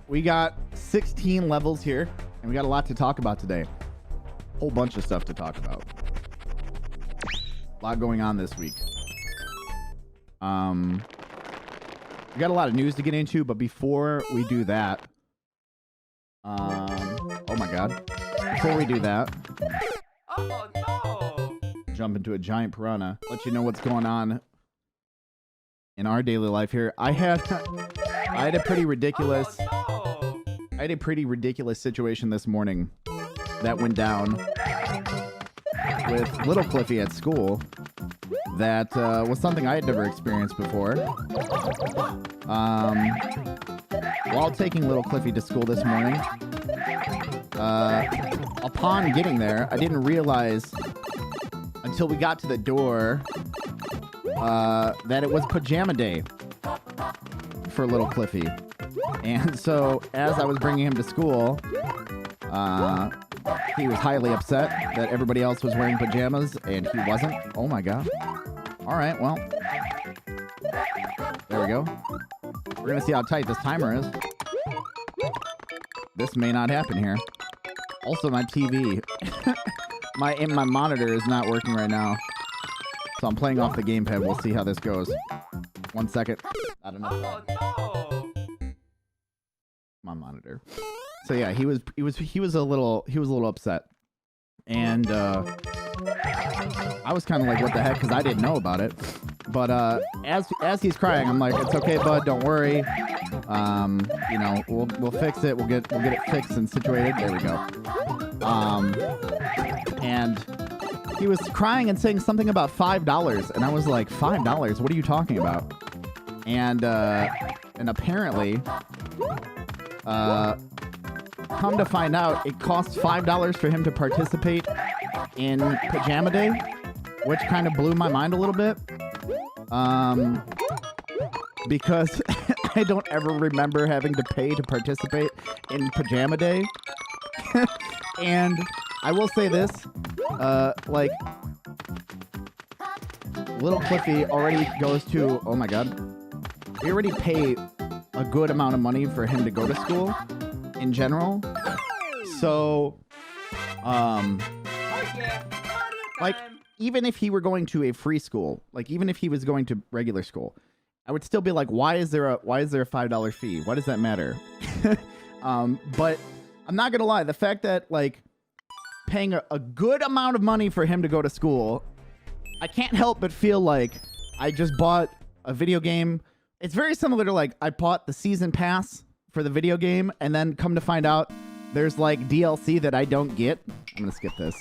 we got 16 levels here, and we got a lot to talk about today. Whole bunch of stuff to talk about. A lot going on this week. We got a lot of news to get into, but before we do that, oh my god. Before we do that, oh no! Jump into a giant piranha. Let you know what's going on in our daily life here. I had a pretty ridiculous. Oh, no. I had a pretty ridiculous situation this morning that went down with little Cliffy at school. That was something I had never experienced before. While taking little Cliffy to school this morning, upon getting there, I didn't realize until we got to the door that it was pajama day for little Cliffy. And so as I was bringing him to school, he was highly upset that everybody else was wearing pajamas and he wasn't. Oh my god. All right, well, there we go. We're gonna see how tight this timer is. This may not happen here. Also, my TV, my monitor is not working right now, so I'm playing off the gamepad. We'll see how this goes. 1 second. I don't know. Oh no! My monitor. So yeah, he was a little upset, and I was kind of like, what the heck, because I didn't know about it. But as he's crying, I'm like, it's okay, bud, don't worry. You know, we'll fix it. We'll get it fixed and situated. There we go. And he was crying and saying something about $5, and I was like, $5? What are you talking about? And apparently, come to find out, it costs $5 for him to participate in Pajama Day, which kind of blew my mind a little bit. Because I don't ever remember having to pay to participate in Pajama Day. And I will say this, like, little Cliffy already goes to, oh my god, we already pay a good amount of money for him to go to school in general. So, like, even if he were going to a free school, like even if he was going to regular school, I would still be like, why is there a $5 fee? Why does that matter? But I'm not gonna lie, the fact that like paying a good amount of money for him to go to school, I can't help but feel like I just bought a video game. It's very similar to like I bought the season pass for the video game, and then come to find out there's like DLC that I don't get. I'm gonna skip this.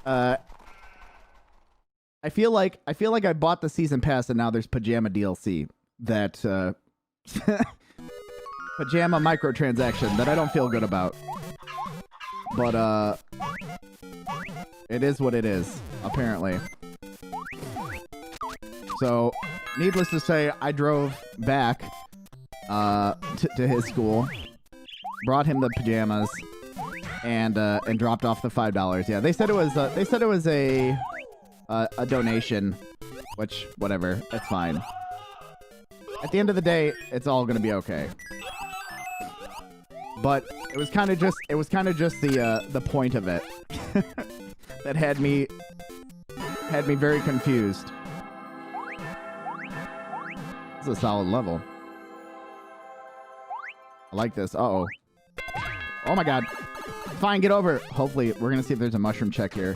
I feel like I bought the season pass and now there's Pajama DLC that Pajama microtransaction that I don't feel good about. But it is what it is, apparently. So, needless to say, I drove back to his school, brought him the pajamas, and dropped off the $5. Yeah, they said it was a donation, which, whatever, it's fine. At the end of the day, it's all gonna be okay. But it was kind of just the point of it that had me very confused. This is a solid level. I like this. Uh-oh. Oh my god. Fine, get over. Hopefully, we're gonna see if there's a mushroom check here.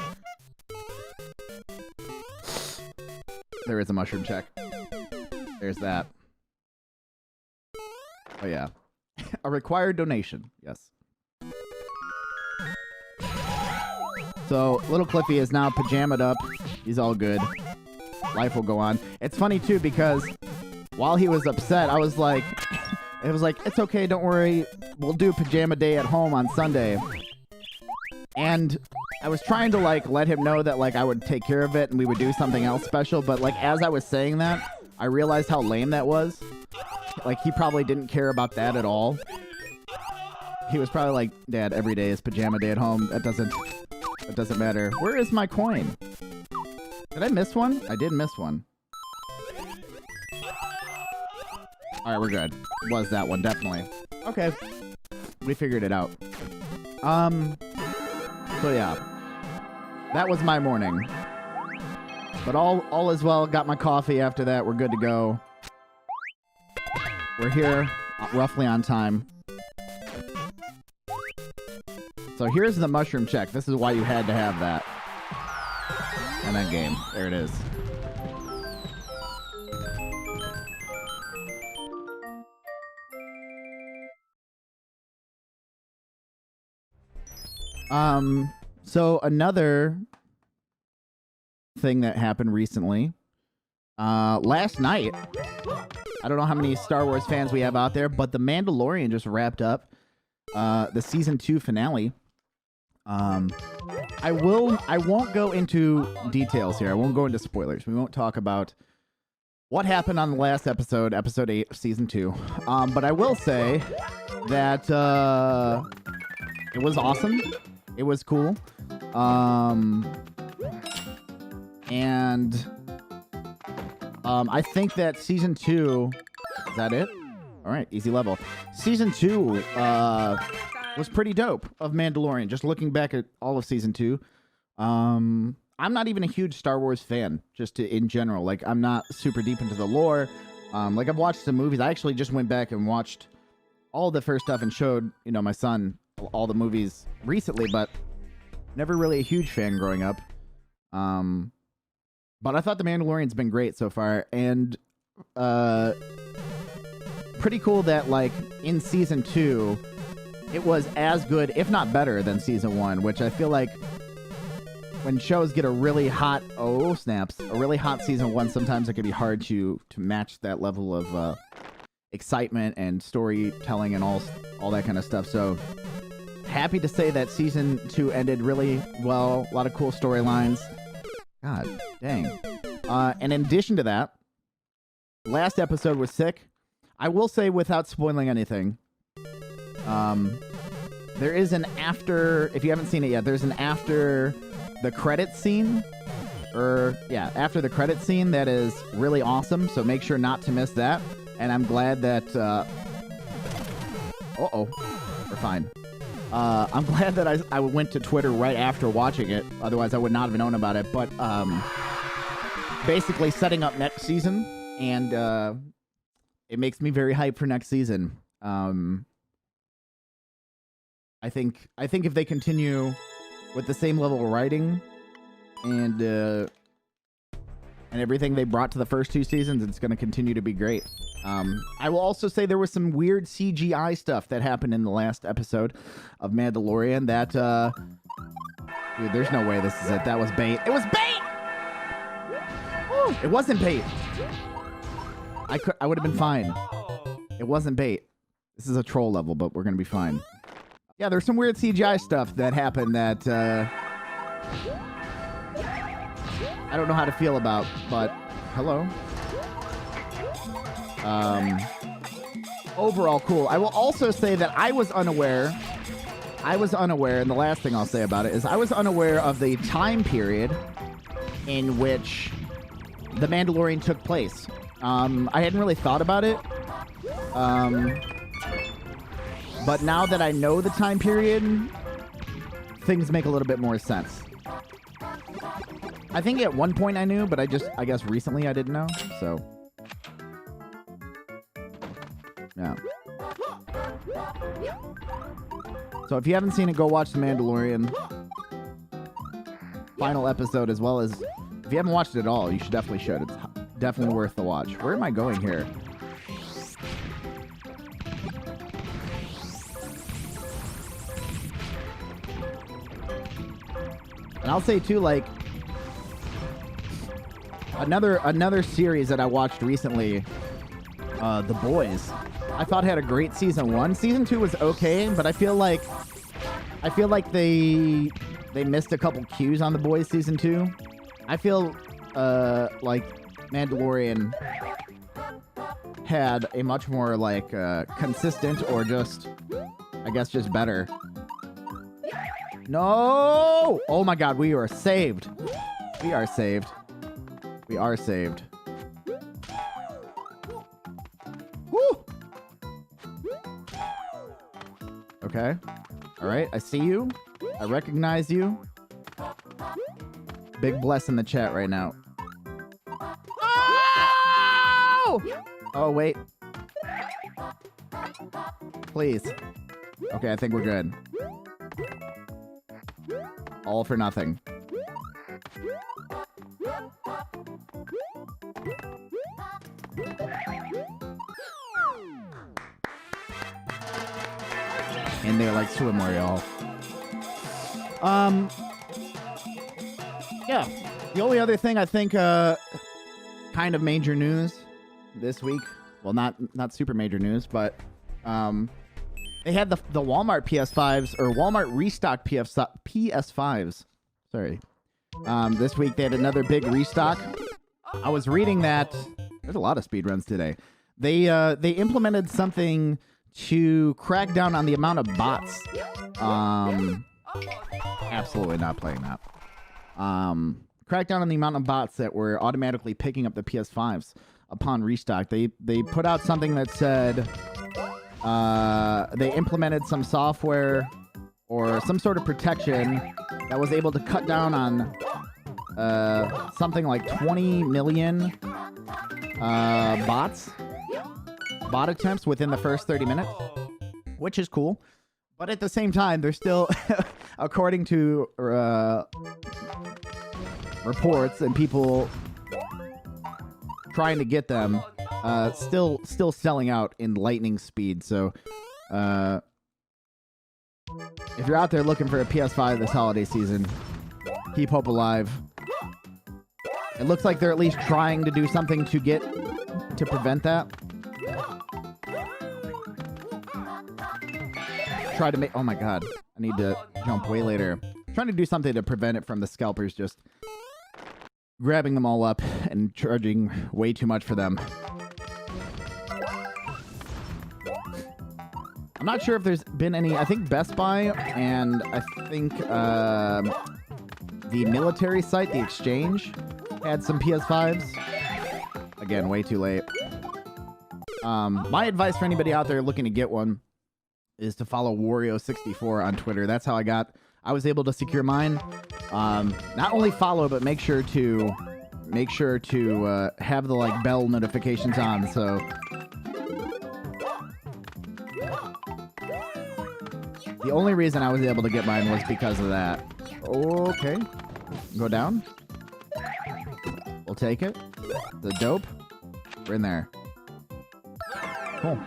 There is a mushroom check. There's that. Oh yeah. A required donation. Yes. So, little Cliffy is now pajamaed up. He's all good. Life will go on. It's funny too because while he was upset, I was like, it was like, it's okay, don't worry. We'll do Pajama Day at home on Sunday. And I was trying to like let him know that like I would take care of it and we would do something else special, but like as I was saying that, I realized how lame that was. Like he probably didn't care about that at all. He was probably like, Dad, every day is Pajama Day at home. That doesn't matter. Where is my coin? Did I miss one? I did miss one. Alright, we're good. Was that one, definitely. Okay. We figured it out. So yeah, that was my morning. But all is well. Got my coffee after that. We're good to go. We're here roughly on time. So here's the mushroom check. This is why you had to have that. And that game. There it is. So another thing that happened recently, last night, I don't know how many Star Wars fans we have out there, but The Mandalorian just wrapped up, the season 2 finale. I won't go into details here. I won't go into spoilers. We won't talk about what happened on the last episode, episode 8 of season 2. But I will say that, it was awesome. It was cool. And I think that season 2, is that it? All right, easy level. Season 2 was pretty dope of Mandalorian. Just looking back at all of season 2, I'm not even a huge Star Wars fan, just in general. Like, I'm not super deep into the lore. Like, I've watched some movies. I actually just went back and watched all the first stuff and showed, my son all the movies recently, but never really a huge fan growing up. But I thought The Mandalorian's been great so far, and pretty cool that, like, in season 2, it was as good, if not better, than season 1, which I feel like when shows get a really hot, a really hot season 1, sometimes it can be hard to match that level of excitement and storytelling and all that kind of stuff. So happy to say that season 2 ended really well. A lot of cool storylines. God dang. And in addition to that, last episode was sick. I will say, without spoiling anything, there is an after, if you haven't seen it yet, there's an after the credits scene, after the credits scene that is really awesome, so make sure not to miss that. And I'm glad that, we're fine. I'm glad that I went to Twitter right after watching it, otherwise I would not have known about it, but, basically setting up next season, and, it makes me very hyped for next season. I think if they continue with the same level of writing and everything they brought to the first 2 seasons, it's going to continue to be great. I will also say there was some weird CGI stuff that happened in the last episode of Mandalorian that, dude, there's no way this is it. That was bait. It was bait! Woo! It wasn't bait. I would have been fine. It wasn't bait. This is a troll level, but we're going to be fine. Yeah, there's some weird CGI stuff that happened that I don't know how to feel about, but hello. Overall cool. I will also say that I was unaware, and the last thing I'll say about it is I was unaware of the time period in which The Mandalorian took place. I hadn't really thought about it. But now that I know the time period, things make a little bit more sense. I think at one point I knew, but I guess recently I didn't know, so. Yeah. So if you haven't seen it, go watch The Mandalorian final episode, as well as, if you haven't watched it at all, you definitely should. It's definitely worth the watch. Where am I going here? And I'll say too, like, another series that I watched recently, The Boys, I thought had a great season 1. Season 2 was okay, but I feel like they missed a couple cues on The Boys season 2. I feel like Mandalorian had a much more like consistent, or just, I guess, just better. No! Oh my god, we are saved. We are saved. We are saved. Woo! Okay. Okay. All right. I see you. I recognize you. Big bless in the chat right now. Oh! Oh, wait. Please. Okay, I think we're good. All for nothing. And they like swimwear, y'all. Yeah. The only other thing I think, kind of major news this week. Well, not super major news, but they had the Walmart PS5s or Walmart restock PS5s. Sorry. This week they had another big restock. I was reading that there's a lot of speedruns today. They implemented something to crack down on the amount of bots. Absolutely not playing that. Crack down on the amount of bots that were automatically picking up the PS5s upon restock. They put out something that said they implemented some software or some sort of protection that was able to cut down on something like 20 million bot attempts within the first 30 minutes, which is cool. But at the same time, they're still, according to reports and people trying to get them, still selling out in lightning speed. So if you're out there looking for a PS5 this holiday season, keep hope alive. It looks like they're at least trying to do something to prevent that. Try to make... Oh my god. I need to jump way later. Trying to do something to prevent it from the scalpers just grabbing them all up and charging way too much for them. I'm not sure if there's been any... I think Best Buy and I think the military site, the Exchange, had some PS5s. Again, way too late. My advice for anybody out there looking to get one is to follow Wario64 on Twitter. That's how I was able to secure mine. Not only follow, but make sure to have the like bell notifications on. So the only reason I was able to get mine was because of that. Okay, go down. We'll take it. The dope. We're in there. Cool.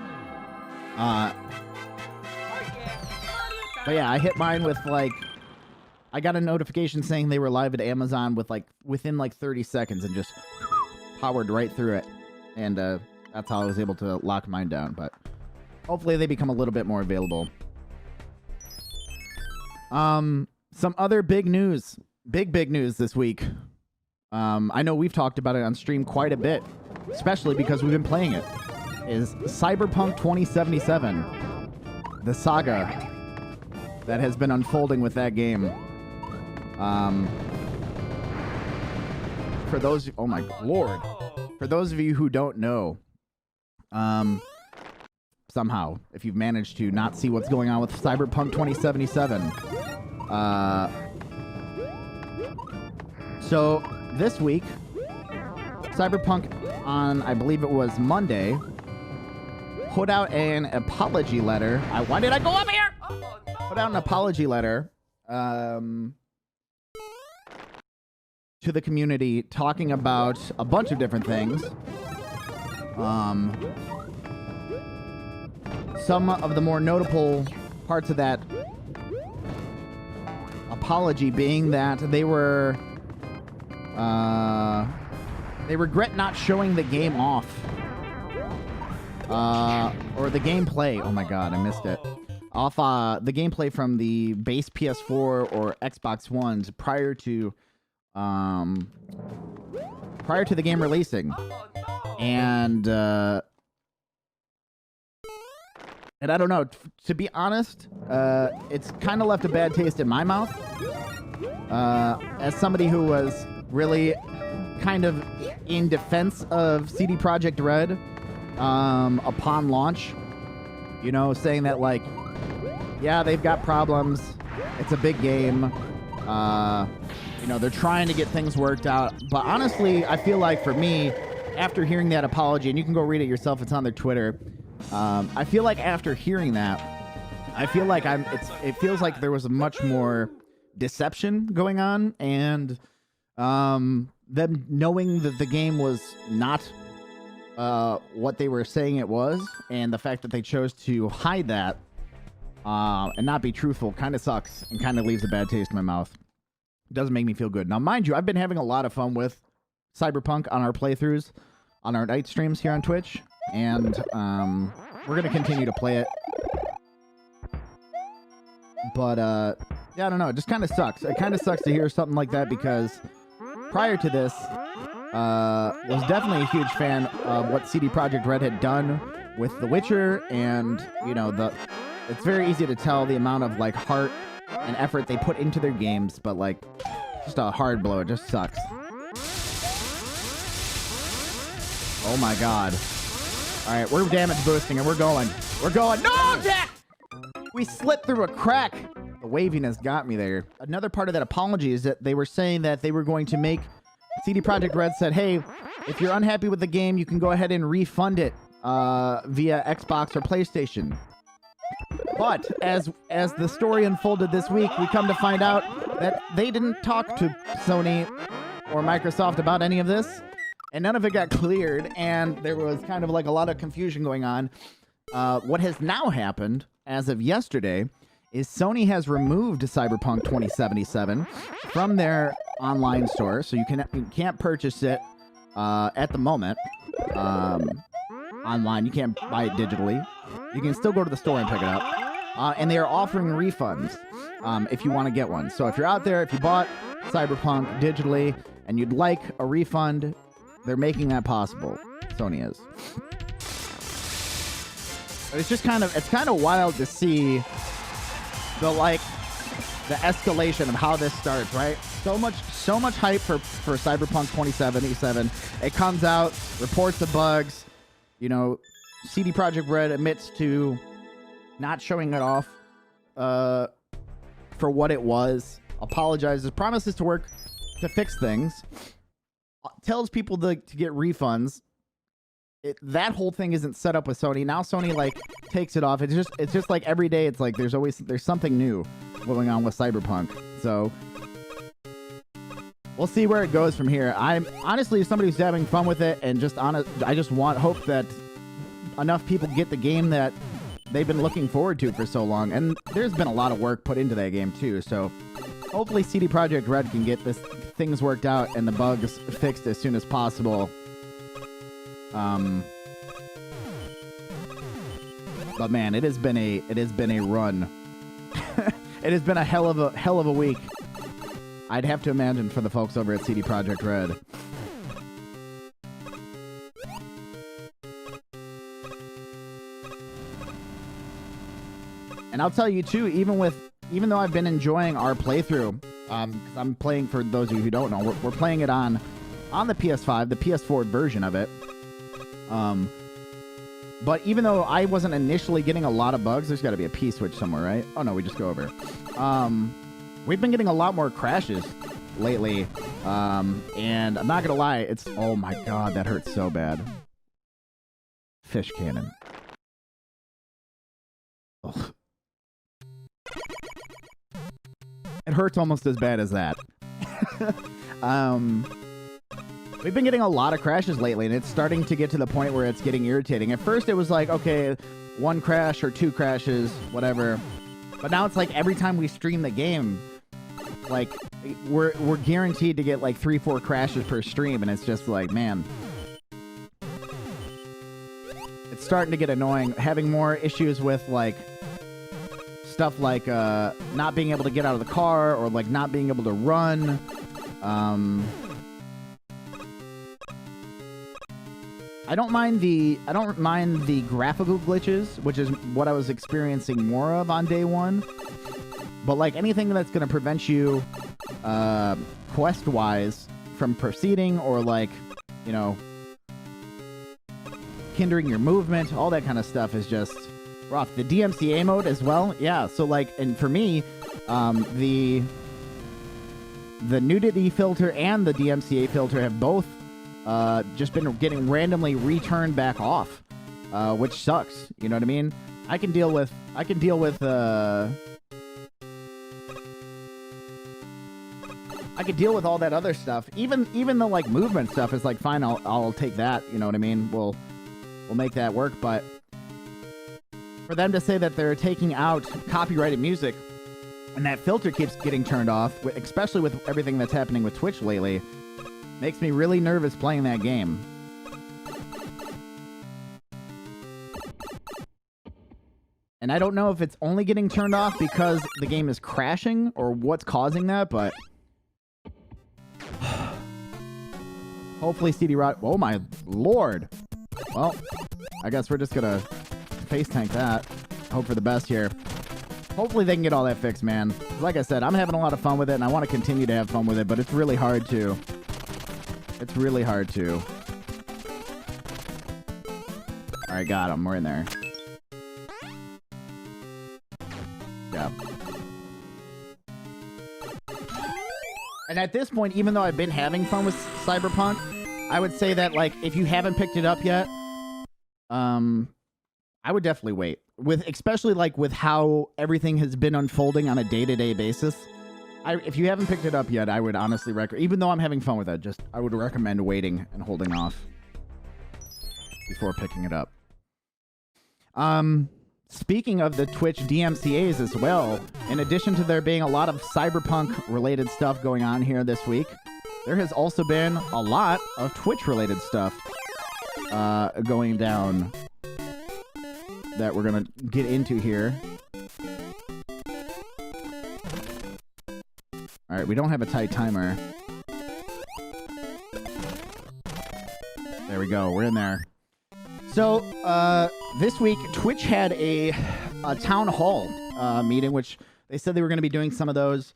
But yeah, I hit mine with like, I got a notification saying they were live at Amazon within 30 seconds and just powered right through it. And that's how I was able to lock mine down. But hopefully they become a little bit more available. Some other big news. Big news this week. I know we've talked about it on stream quite a bit, especially because we've been playing it, is Cyberpunk 2077. The saga that has been unfolding with that game. For those... Oh my lord. For those of you who don't know, somehow, if you've managed to not see what's going on with Cyberpunk 2077. So, this week, Cyberpunk on, I believe it was Monday, put out an apology letter. Why did I go up here? Put out an apology letter to the community talking about a bunch of different things. Some of the more notable parts of that apology being that they regret not showing the game off. Or the gameplay. Oh my god, I missed it. Off the gameplay from the base PS4 or Xbox Ones prior to the game releasing. And I don't know, to be honest, it's kind of left a bad taste in my mouth. As somebody who was really kind of in defense of CD Projekt Red upon launch, you know, saying that like yeah, they've got problems. It's a big game. You know, they're trying to get things worked out. But honestly, I feel like for me, after hearing that apology, and you can go read it yourself, it's on their Twitter. I feel like after hearing that, I feel like it feels like there was much more deception going on, and them knowing that the game was not what they were saying it was, and the fact that they chose to hide that and not be truthful kind of sucks and kind of leaves a bad taste in my mouth. It doesn't make me feel good. Now, mind you, I've been having a lot of fun with Cyberpunk on our playthroughs, on our night streams here on Twitch, and we're going to continue to play it. But, yeah, I don't know. It just kind of sucks. It kind of sucks to hear something like that because prior to this, was definitely a huge fan of what CD Projekt Red had done with The Witcher, and, you know, it's very easy to tell the amount of, like, heart and effort they put into their games, but, like, just a hard blow. It just sucks. Oh, my God. All right, we're damage boosting, and we're going. We're going. No, Jack! We slipped through a crack. The waviness got me there. Another part of that apology is that they were saying that they were going to make... CD Projekt Red said, hey, if you're unhappy with the game, you can go ahead and refund it via Xbox or PlayStation. But as the story unfolded this week, we come to find out that they didn't talk to Sony or Microsoft about any of this, and none of it got cleared, and there was kind of like a lot of confusion going on. What has now happened, as of yesterday, is Sony has removed Cyberpunk 2077 from their online store, so you can't purchase it at the moment online. You can't buy it digitally. You can still go to the store and pick it up. And they are offering refunds if you want to get one. So if you're out there, if you bought Cyberpunk digitally and you'd like a refund, they're making that possible. Sony is. It's just kind of wild to see the escalation of how this starts, right? So much hype for Cyberpunk 2077. It comes out, reports the bugs. You know, CD Projekt Red admits to not showing it off for what it was. Apologizes, promises to work to fix things. Tells people to get refunds. That whole thing isn't set up with Sony. Now Sony like takes it off. It's just like every day it's like there's something new going on with Cyberpunk. So we'll see where it goes from here. I'm honestly somebody who's having fun with it, and I just hope that enough people get the game that they've been looking forward to for so long. And there's been a lot of work put into that game too. So hopefully CD Projekt Red can get things worked out and the bugs fixed as soon as possible. But man, it has been a run. It has been a hell of a week. I'd have to imagine for the folks over at CD Projekt Red. And I'll tell you too, even though I've been enjoying our playthrough, because I'm playing, for those of you who don't know, we're playing it on the PS5, the PS4 version of it. But even though I wasn't initially getting a lot of bugs, there's got to be a P switch somewhere, right? Oh no, we just go over. We've been getting a lot more crashes lately, and I'm not gonna lie, oh my god, that hurts so bad. Fish cannon. Ugh. It hurts almost as bad as that. We've been getting a lot of crashes lately, and it's starting to get to the point where it's getting irritating. At first, it was like, okay, 1 crash or 2 crashes, whatever. But now it's like every time we stream the game, like, we're guaranteed to get like 3-4 crashes per stream, and it's just like, man. It's starting to get annoying. Having more issues with, like, stuff like not being able to get out of the car, or like not being able to run. I don't mind the graphical glitches, which is what I was experiencing more of on day one. But like anything that's going to prevent you quest-wise from proceeding, or like, you know, hindering your movement, all that kind of stuff is just Rough. The DMCA mode as well. Yeah. So like, and for me, the nudity filter and the DMCA filter have both just been getting randomly returned back off, which sucks. You know what I mean? I can deal with all that other stuff. Even the like movement stuff is like fine. I'll take that. You know what I mean? We'll make that work. But for them to say that they're taking out copyrighted music and that filter keeps getting turned off, especially with everything that's happening with Twitch lately, makes me really nervous playing that game. And I don't know if it's only getting turned off because the game is crashing or what's causing that, but hopefully CD-ROT... Oh my lord! Well, I guess we're just gonna face tank that. Hope for the best here. Hopefully they can get all that fixed, man. Like I said, I'm having a lot of fun with it, and I want to continue to have fun with it, but it's really hard to. It's really hard to. Alright, got him. We're in there. Yeah. And at this point, even though I've been having fun with Cyberpunk, I would say that, like, if you haven't picked it up yet, I would definitely wait. Especially, like, with how everything has been unfolding on a day-to-day basis. If you haven't picked it up yet, I would honestly recommend, even though I'm having fun with it, I would recommend waiting and holding off before picking it up. Speaking of the Twitch DMCAs as well, in addition to there being a lot of Cyberpunk-related stuff going on here this week, there has also been a lot of Twitch-related stuff going down that we're going to get into here. All right, we don't have a tight timer. There we go. We're in there. So, this week, Twitch had a town hall meeting, which they said they were going to be doing some of those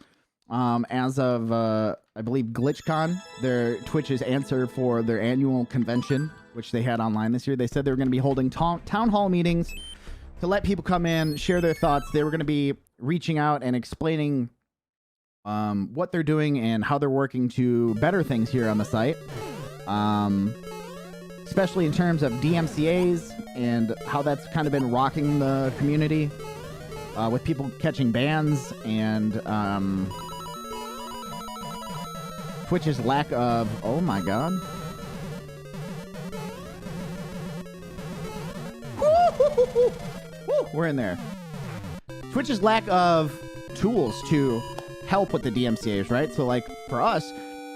as of, I believe, GlitchCon, their Twitch's answer for their annual convention, which they had online this year. They said they were going to be holding town hall meetings to let people come in, share their thoughts. They were going to be reaching out and explaining what they're doing and how they're working to better things here on the site. Especially in terms of DMCAs and how that's kind of been rocking the community with people catching bans and Twitch's lack of... Oh my god. We're in there. Twitch's lack of tools to help with the DMCAs, right? So, like, for us,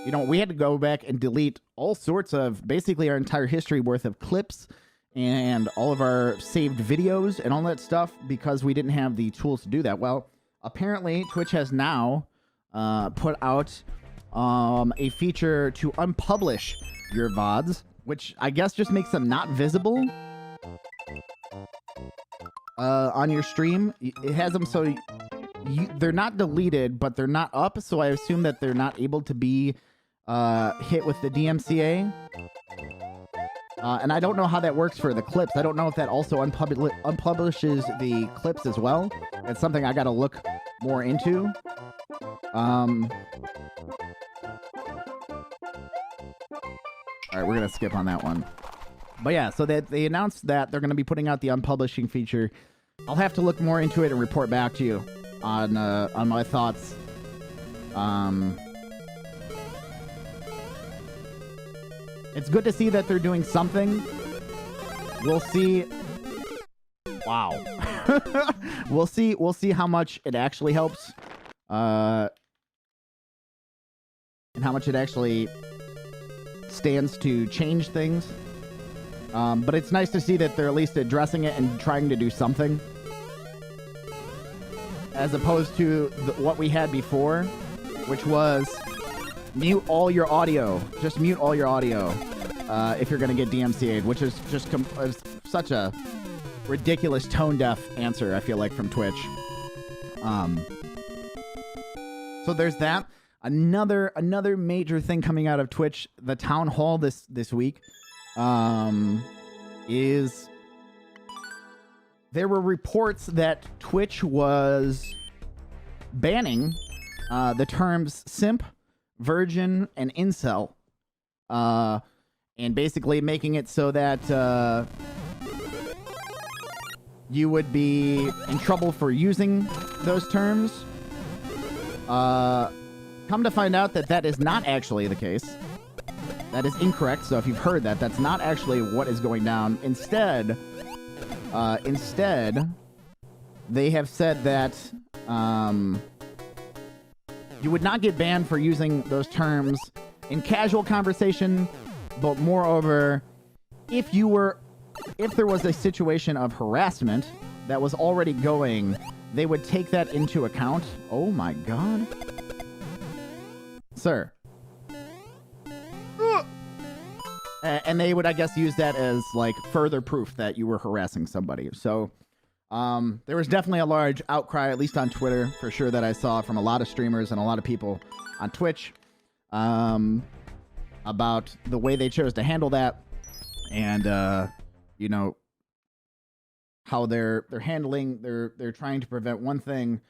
you know, we had to go back and delete all sorts of, basically our entire history worth of clips and all of our saved videos and all that stuff because we didn't have the tools to do that. Well, apparently Twitch has now put out a feature to unpublish your VODs, which I guess just makes them not visible on your stream. It has them so they're not deleted, but they're not up, so I assume that they're not able to be hit with the DMCA. And I don't know how that works for the clips. I don't know if that also unpublishes the clips as well. It's something I gotta look more into. Alright, we're gonna skip on that one. But yeah, so they announced that they're gonna be putting out the unpublishing feature. I'll have to look more into it and report back to you on my thoughts. It's good to see that they're doing something. We'll see. Wow. We'll see how much it actually helps. And how much it actually stands to change things. But it's nice to see that they're at least addressing it and trying to do something. As opposed to what we had before, which was mute all your audio. Just mute all your audio if you're going to get DMCA'd, which is just such a ridiculous tone-deaf answer, I feel like, from Twitch. So there's that. Another major thing coming out of Twitch, the town hall this week, is there were reports that Twitch was banning the terms simp, virgin, and incel, and basically making it so that you would be in trouble for using those terms. Come to find out that is not actually the case. That is incorrect. So if you've heard that, that's not actually what is going down. Instead, they have said that you would not get banned for using those terms in casual conversation, but moreover, if there was a situation of harassment that was already going, they would take that into account. Oh my god. Sir. And they would, I guess, use that as, like, further proof that you were harassing somebody. So, there was definitely a large outcry, at least on Twitter, for sure, that I saw from a lot of streamers and a lot of people on Twitch, about the way they chose to handle that, and, you know, how they're handling, they're trying to prevent one thing,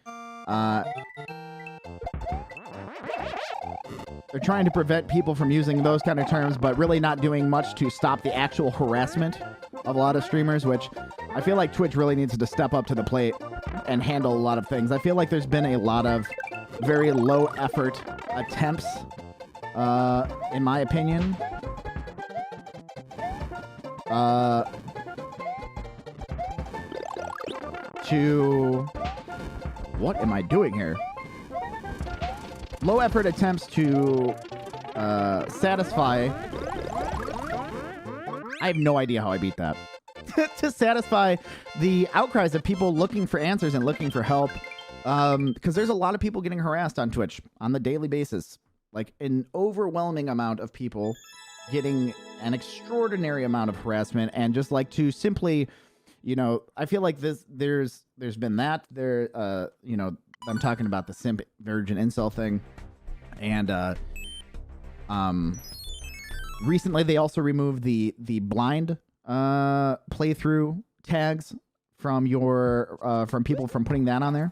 they're trying to prevent people from using those kind of terms, but really not doing much to stop the actual harassment of a lot of streamers, which I feel like Twitch really needs to step up to the plate and handle a lot of things. I feel like there's been a lot of very low effort attempts, in my opinion, to... What am I doing here? Low effort attempts to satisfy... I have no idea how I beat that. To satisfy the outcries of people looking for answers and looking for help. Because there's a lot of people getting harassed on Twitch on the daily basis. Like, an overwhelming amount of people getting an extraordinary amount of harassment, and just like to simply, you know, I feel like there's been that there, you know, I'm talking about the simp virgin incel thing, and recently they also removed the blind playthrough tags from your from people from putting that on there,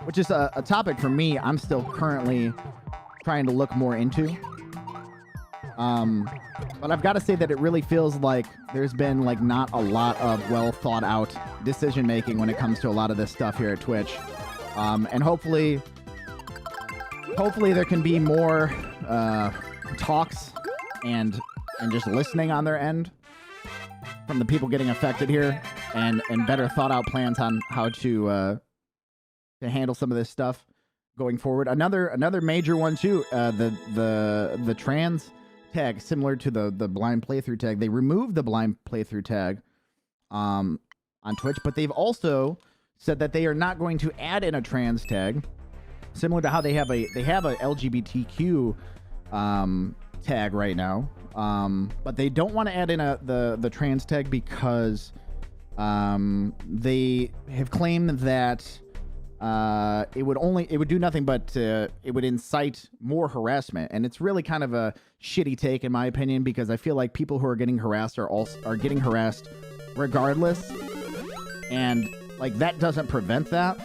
which is a topic for me I'm still currently trying to look more into. But I've got to say that it really feels like there's been like not a lot of well thought out decision making when it comes to a lot of this stuff here at Twitch. And hopefully there can be more talks and just listening on their end from the people getting affected here, and better thought out plans on how to handle some of this stuff going forward. Another major one too, the trans tag, similar to the blind playthrough tag. They removed the blind playthrough tag on Twitch, but they've also said that they are not going to add in a trans tag, similar to how they have a LGBTQ tag right now. But they don't want to add in the trans tag because they have claimed that it would do nothing but it would incite more harassment, and it's really kind of a shitty take in my opinion, because I feel like people who are getting harassed are getting harassed regardless, and like that doesn't prevent that.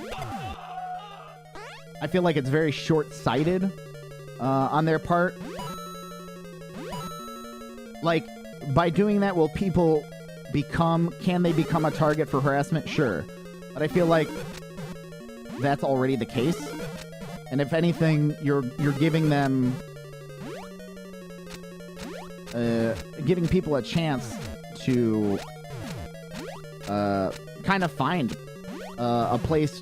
I feel like it's very short-sighted on their part. Like, by doing that, will people can they become a target for harassment? Sure, but I feel like that's already the case, and if anything, you're giving them giving people a chance to kind of find a place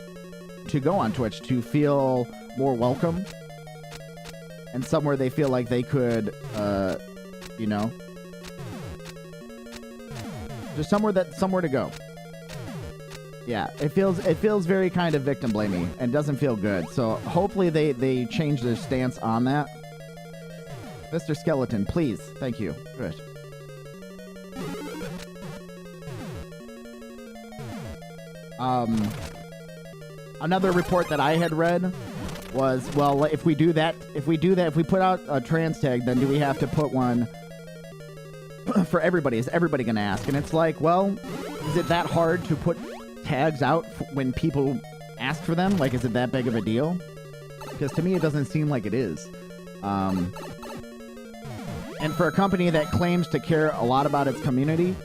to go on Twitch to feel more welcome, and somewhere they feel like they could you know, just somewhere to go. Yeah, it feels very kind of victim blaming and doesn't feel good. So hopefully they change their stance on that. Mr. Skeleton, please. Thank you. Good. Another report that I had read was, well, if we put out a trans tag, then do we have to put one for everybody? Is everybody going to ask? And it's like, well, Is it that hard to put tags out when people ask for them? Like, is it that big of a deal? Because to me, it doesn't seem like it is. And for a company that claims to care a lot about its community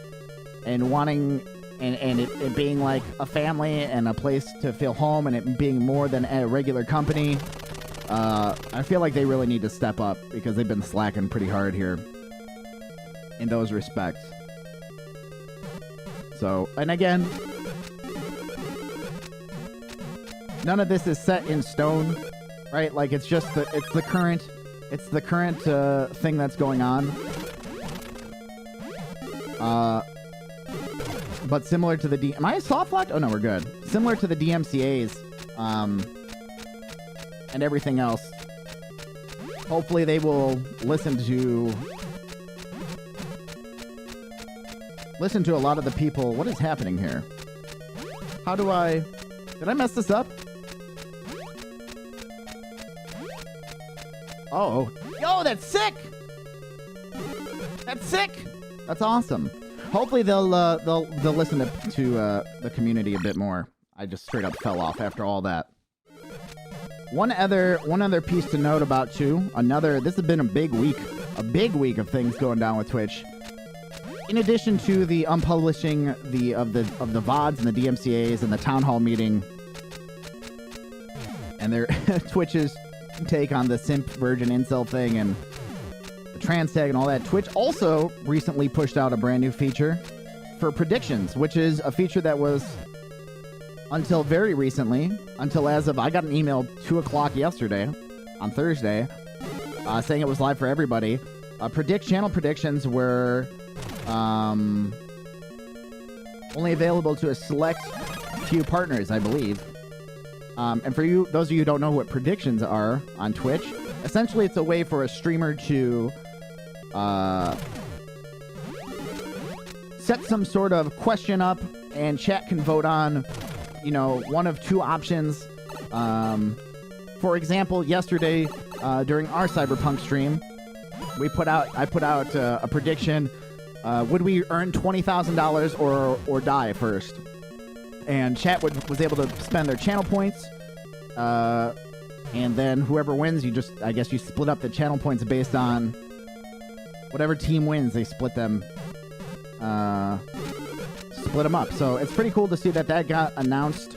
and wanting and it being like a family and a place to feel home and it being more than a regular company, I feel like they really need to step up because they've been slacking pretty hard here in those respects. So, and again, none of this is set in stone, right? Like it's just the current thing that's going on. But similar to the am I soft locked? Oh no, we're good. Similar to the DMCA's, and everything else. Hopefully they will listen to a lot of the people. What is happening here? How do I... Did I mess this up? Oh. Yo, that's sick! That's sick! That's awesome. Hopefully they'll listen to the community a bit more. I just straight up fell off after all that. One other piece to note about too. This has been a big week of things going down with Twitch. In addition to the unpublishing of the VODs and the DMCA's and the town hall meeting, and their Twitch's take on the simp virgin incel thing and the trans tag and all that, Twitch also recently pushed out a brand new feature for predictions, which is a feature that was until very recently, as of I got an email 2 o'clock yesterday on Thursday saying it was live for everybody. Channel predictions were only available to a select few partners, I believe. And for you, those of you who don't know what predictions are on Twitch, essentially it's a way for a streamer to set some sort of question up and chat can vote on, one of two options. For example, yesterday during our Cyberpunk stream, I put out a prediction. Would we earn $20,000 or die first? And chat was able to spend their channel points. And then whoever wins, you split up the channel points based on whatever team wins. They split them up. So it's pretty cool to see that got announced.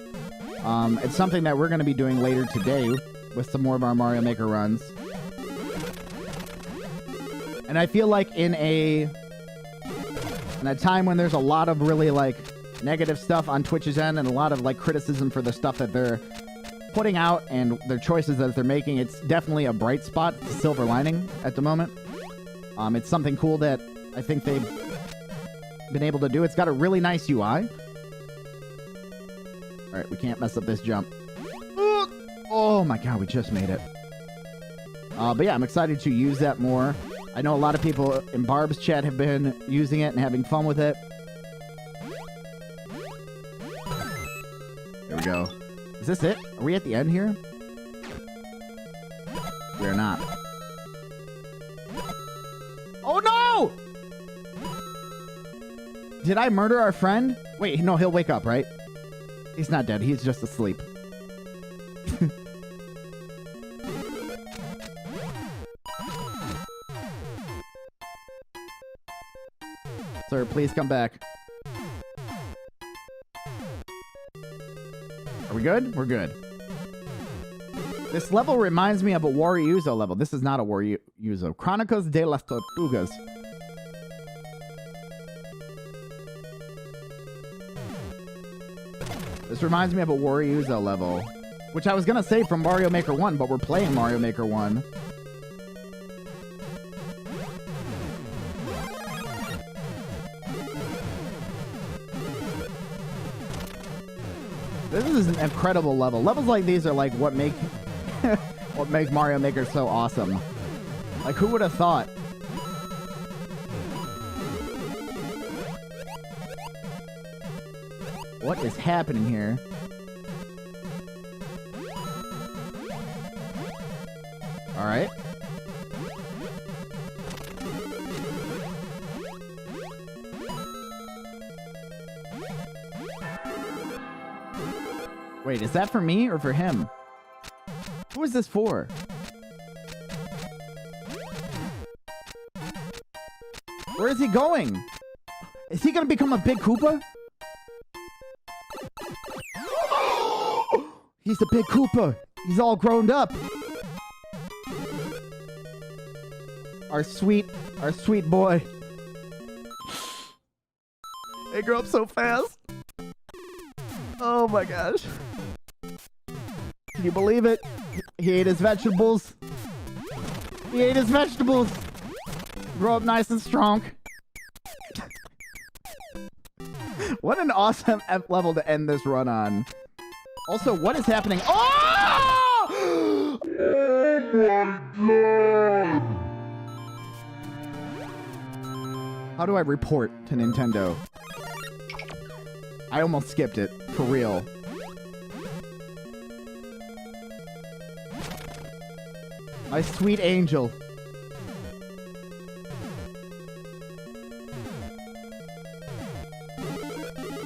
It's something that we're going to be doing later today with some more of our Mario Maker runs. And I feel like in a time when there's a lot of really negative stuff on Twitch's end and a lot of criticism for the stuff that they're putting out and their choices that they're making, it's definitely a bright spot. It's a silver lining at the moment. It's something cool that I think they've been able to do. It's got a really nice UI. All right, we can't mess up this jump. Oh my god, we just made it. But yeah, I'm excited to use that more. I know a lot of people in Barb's chat have been using it and having fun with it. There we go. Is this it? Are we at the end here? We are not. Oh no! Did I murder our friend? Wait, no, he'll wake up, right? He's not dead. He's just asleep. Sir, please come back. Are we good? We're good. This level reminds me of a Waryuzo level. This is not a Waryuzo. Chronicles de las Tortugas. This reminds me of a Waryuzo level, which I was going to say from Mario Maker 1, but we're playing Mario Maker 1. This is an incredible level. Levels like these are what make what make Mario Maker so awesome. Who would have thought? What is happening here? All right. Wait, is that for me or for him? Who is this for? Where is he going? Is he gonna become a big Koopa? He's a big Koopa. He's all grown up. Our sweet boy. They grow up so fast. Oh my gosh. Can you believe it? He ate his vegetables. He ate his vegetables. Grow up nice and strong. What an awesome level to end this run on. Also, what is happening? Oh! Oh my god! How do I report to Nintendo? I almost skipped it. For real. My sweet angel.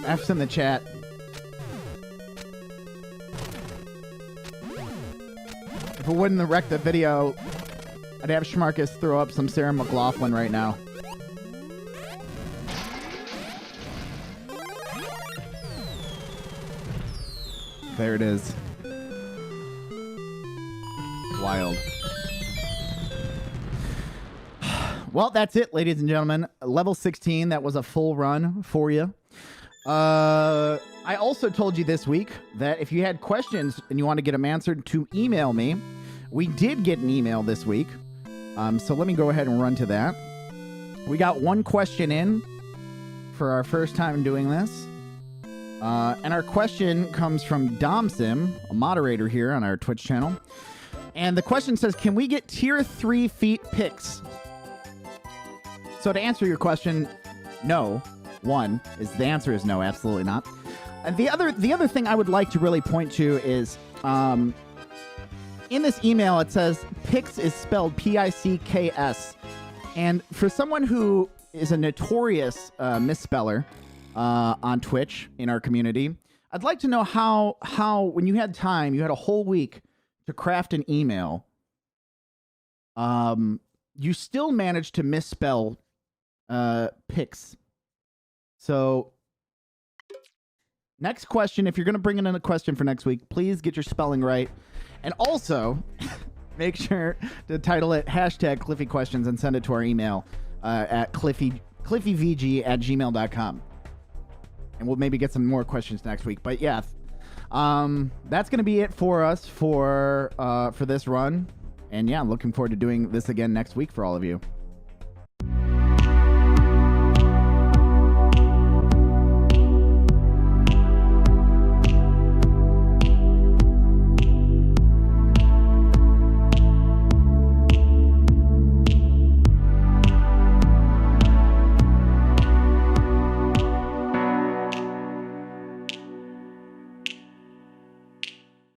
F's in the chat. If it wouldn't have wrecked the video, I'd have Schmarkus throw up some Sarah McLachlan right now. There it is. Wild. Well, that's it, ladies and gentlemen. Level 16, that was a full run for you. I also told you this week that if you had questions and you want to get them answered, to email me. We did get an email this week. So let me go ahead and run to that. We got one question in for our first time doing this. And our question comes from Domsim, a moderator here on our Twitch channel. And the question says, can we get tier 3 feet pics? So to answer your question, no. The answer is no, absolutely not. And the other thing I would like to really point to is, in this email it says pics is spelled P-I-C-K-S. And for someone who is a notorious misspeller on Twitch in our community, I'd like to know how when you had time, you had a whole week to craft an email, you still managed to misspell pics. So, next question, if you're going to bring in a question for next week, please get your spelling right. And also, make sure to title it #CliffyQuestions and send it to our email at cliffyvg@gmail.com. And we'll maybe get some more questions next week. But yeah, that's going to be it for us for this run. And yeah, I'm looking forward to doing this again next week for all of you.